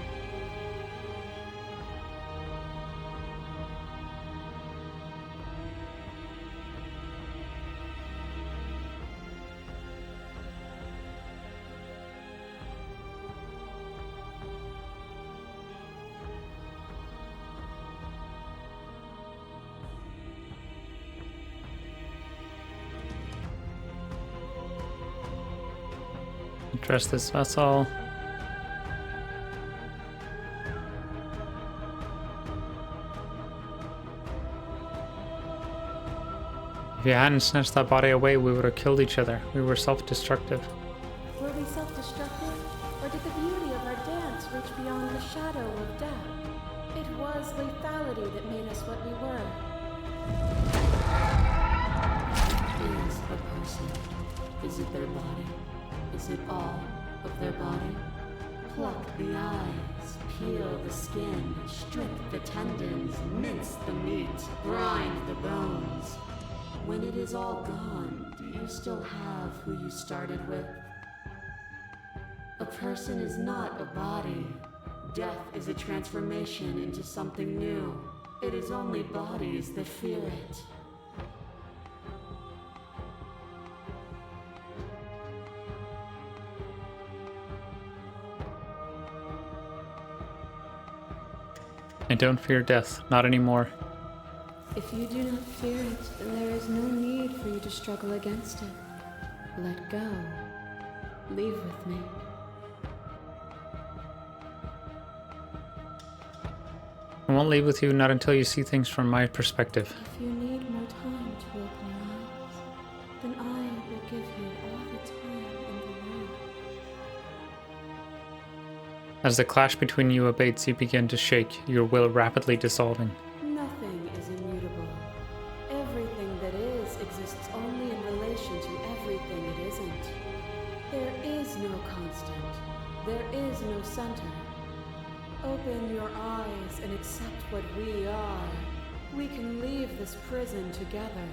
Address this vessel. If you hadn't snatched that body away, we would have killed each other. We were self-destructive. Were we self-destructive, or did the beauty of our dance reach beyond the shadow of death? It was lethality that made us what we were. Is a person? Is it their body? Is it all of their body? Pluck the eyes, peel the skin, strip the tendons, mince the meat, grind the bones. When it is all gone, do you still have who you started with? A person is not a body. Death is a transformation into something new. It is only bodies that feel it. I don't fear death, not anymore. If you do not fear it, then there is no need for you to struggle against it. Let go. Leave with me. I won't leave with you, not until you see things from my perspective. If you need more time to open your eyes, then I will give you all the time in the world. As the clash between you abates, you begin to shake, your will rapidly dissolving. Nothing is immutable. Everything that is exists only in relation to everything it isn't. There is no constant. There is no center. Open your eyes and accept what we are. We can leave this prison together.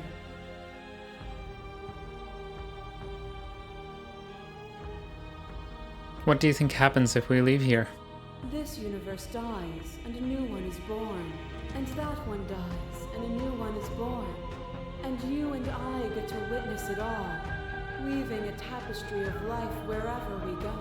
What do you think happens if we leave here? This universe dies, and a new one is born. And that one dies, and a new one is born. And you and I get to witness it all, weaving a tapestry of life wherever we go.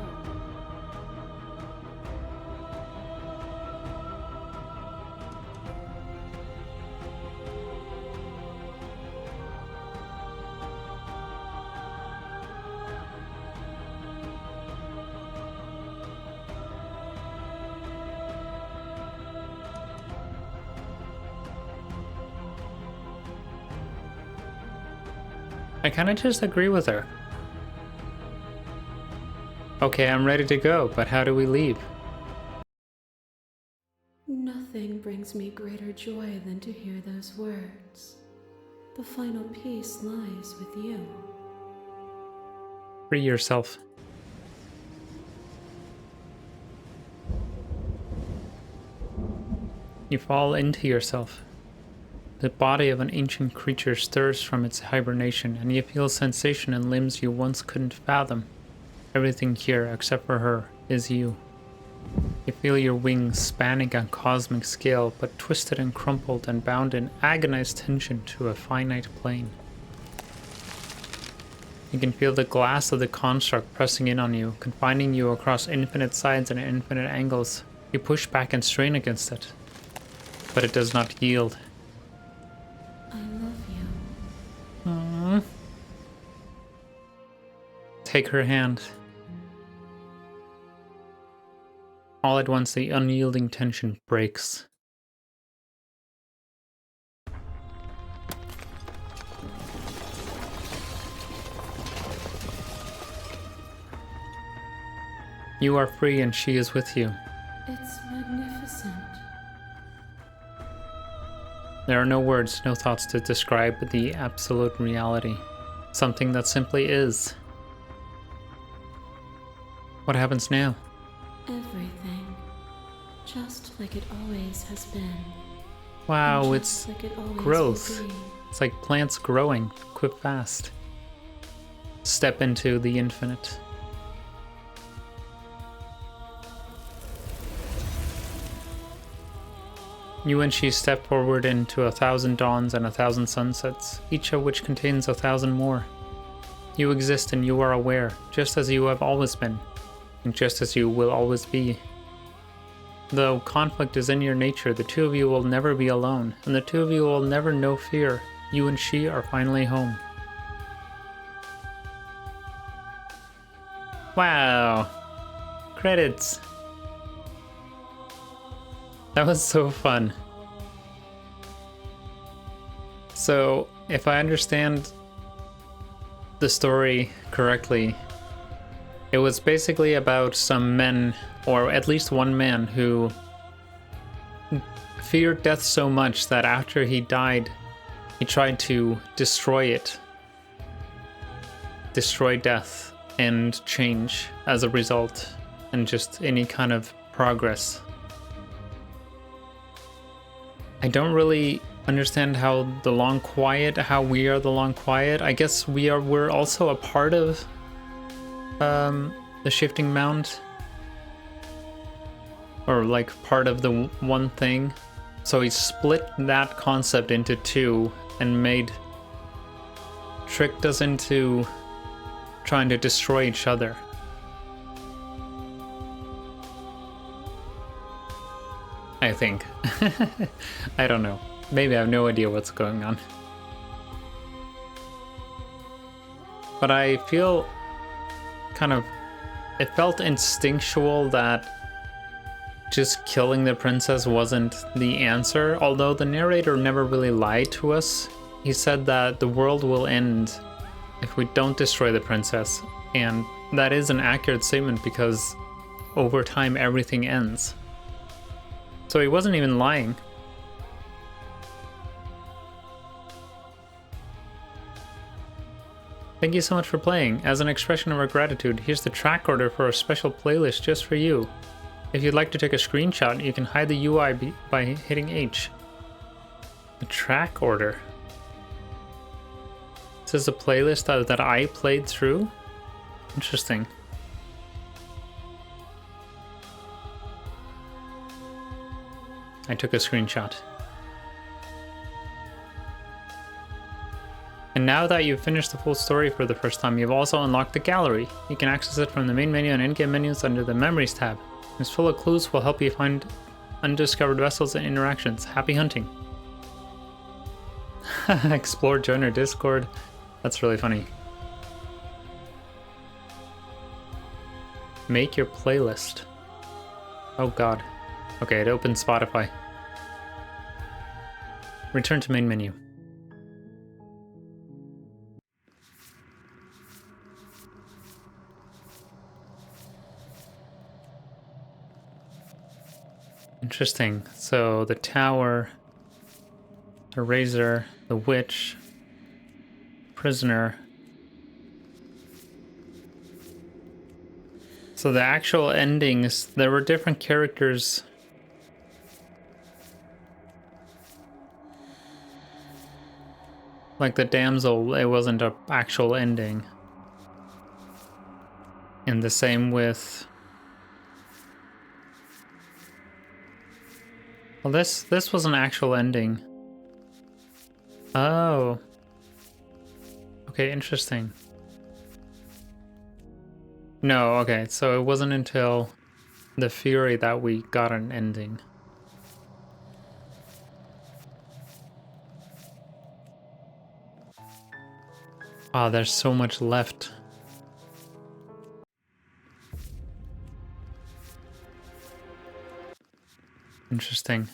I kind of just agree with her. Okay, I'm ready to go, but how do we leave? Nothing brings me greater joy than to hear those words. The final peace lies with you. Free yourself. You fall into yourself. The body of an ancient creature stirs from its hibernation, and you feel sensation in limbs you once couldn't fathom. Everything here, except for her, is you. You feel your wings spanning a cosmic scale, but twisted and crumpled and bound in agonized tension to a finite plane. You can feel the glass of the construct pressing in on you, confining you across infinite sides and infinite angles. You push back and strain against it, but it does not yield. I love you. Aww. Take her hand. All at once, the unyielding tension breaks. You are free and she is with you. It's magnificent. There are no words, no thoughts to describe the absolute reality. Something that simply is. What happens now? Everything. Just like it always has been. Wow, And it's just like it always will growth. be. It's like plants growing. Quit fast. Step into the infinite. You and she step forward into 1,000 dawns and 1,000 sunsets, each of which contains 1,000 more. You exist and you are aware, just as you have always been, and just as you will always be. Though conflict is in your nature, the two of you will never be alone, and the two of you will never know fear. You and she are finally home. Wow. Credits. That was so fun. So, if I understand the story correctly, it was basically about some men, or at least one man, who feared death so much that after he died, he tried to destroy it. Destroy death and change as a result, and just any kind of progress. I don't really understand how the Long Quiet, how we are the Long Quiet. I guess we're also a part of the Shifting Mound, or like part of the one thing. So he split that concept into two and tricked us into trying to destroy each other. I think. I don't know. Maybe I have no idea what's going on. But I feel it felt instinctual that just killing the princess wasn't the answer, although the narrator never really lied to us. He said that the world will end if we don't destroy the princess, and that is an accurate statement because over time everything ends. So he wasn't even lying. Thank you so much for playing. As an expression of our gratitude, here's the track order for a special playlist just for you. If you'd like to take a screenshot, you can hide the UI by hitting H. The track order. This is a playlist that I played through? Interesting. I took a screenshot. And now that you've finished the full story for the first time, you've also unlocked the gallery. You can access it from the main menu and in-game menus under the Memories tab. It's full of clues will help you find undiscovered vessels and interactions. Happy hunting. Explore, join our Discord. That's really funny. Make your playlist. Oh god. Okay, it opened Spotify. Return to main menu. Interesting. So the tower, the razor, the witch, prisoner. So the actual endings, there were different characters. Like the damsel, it wasn't an actual ending. And the same with... Well, this was an actual ending. Oh. Okay, interesting. No, okay, so it wasn't until the Fury that we got an ending. Oh, there's so much left. Interesting.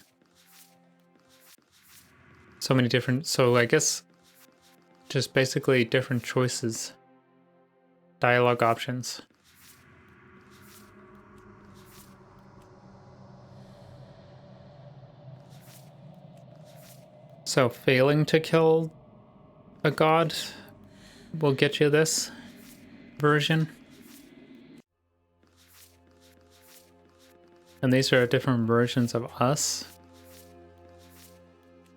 So many different, so I guess just basically different choices. Dialogue options. So failing to kill a god will get you this version. And these are different versions of us.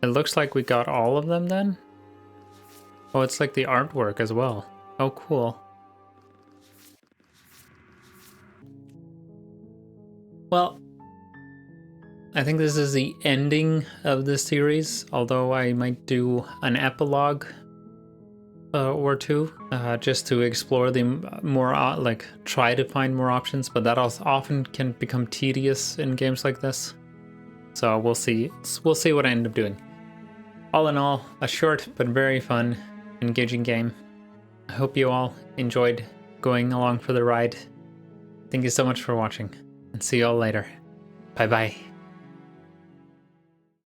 It looks like we got all of them then. Oh, it's like the artwork as well. Oh, cool. Well, I think this is the ending of the series, although I might do an epilogue or two, just to explore the more, like, try to find more options, but that also often can become tedious in games like this. So we'll see what I end up doing. All in all, a short but very fun, engaging game. I hope you all enjoyed going along for the ride. Thank you so much for watching, and see you all later. Bye bye.